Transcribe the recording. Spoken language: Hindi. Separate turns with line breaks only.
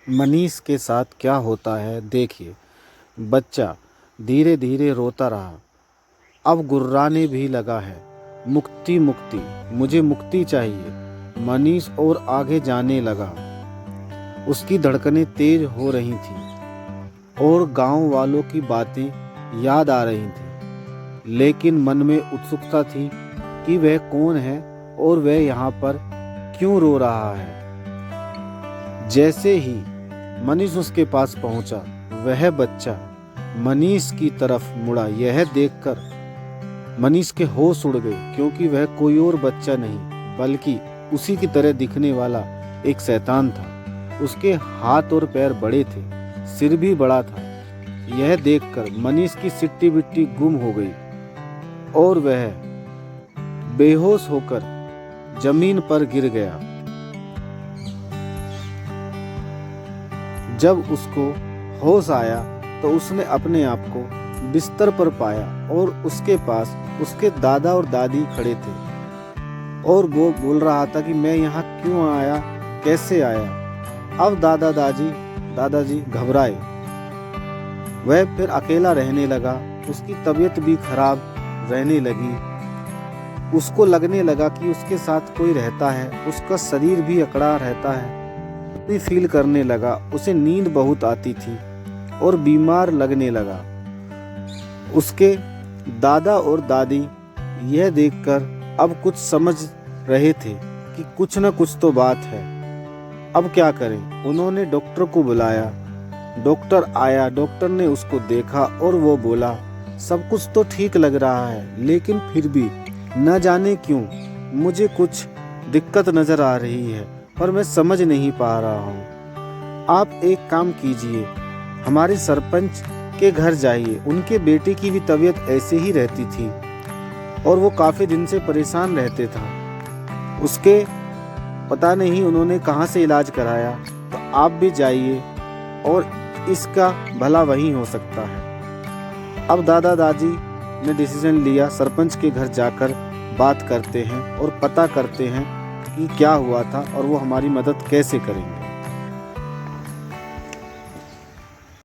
मनीष के साथ क्या होता है देखिए। बच्चा धीरे धीरे रोता रहा, अब गुर्राने भी लगा है। मुक्ति मुक्ति, मुझे मुक्ति चाहिए। मनीष और आगे जाने लगा। उसकी धड़कनें तेज हो रही थी और गांव वालों की बातें याद आ रही थी, लेकिन मन में उत्सुकता थी कि वह कौन है और वह यहाँ पर क्यों रो रहा है। जैसे ही मनीष उसके पास पहुंचा, वह बच्चा मनीष की तरफ मुड़ा। यह देखकर मनीष के होश उड़ गए, क्योंकि वह कोई और बच्चा नहीं बल्कि उसी की तरह दिखने वाला एक शैतान था। उसके हाथ और पैर बड़े थे, सिर भी बड़ा था। यह देखकर मनीष की सिट्टी बिट्टी गुम हो गई और वह बेहोश होकर जमीन पर गिर गया। जब उसको होश आया तो उसने अपने आप को बिस्तर पर पाया और उसके पास उसके दादा और दादी खड़े थे और वो बोल रहा था कि मैं यहाँ क्यों आया, कैसे आया। अब दादाजी घबराए। वह फिर अकेला रहने लगा। उसकी तबीयत भी खराब रहने लगी। उसको लगने लगा कि उसके साथ कोई रहता है। उसका शरीर भी अकड़ा रहता है। भी फील करने लगा। उसे नींद बहुत आती थी और बीमार लगने लगा। उसके दादा और दादी यह देखकर अब कुछ समझ रहे थे कि कुछ न कुछ तो बात है। अब क्या करें। उन्होंने डॉक्टर को बुलाया। डॉक्टर आया। डॉक्टर ने उसको देखा और वो बोला, सब कुछ तो ठीक लग रहा है, लेकिन फिर भी न जाने क्यों मुझे कुछ दिक्कत नजर आ रही है, पर मैं समझ नहीं पा रहा हूँ। आप एक काम कीजिए, हमारे सरपंच के घर जाइए। उनके बेटे की भी तबीयत ऐसे ही रहती थी और वो काफ़ी दिन से परेशान रहते था। उसके पता नहीं उन्होंने कहाँ से इलाज कराया, तो आप भी जाइए और इसका भला वहीं हो सकता है। अब दादा दादी ने डिसीजन लिया, सरपंच के घर जाकर बात करते हैं और पता करते हैं कि क्या हुआ था और वो हमारी मदद कैसे करेंगे।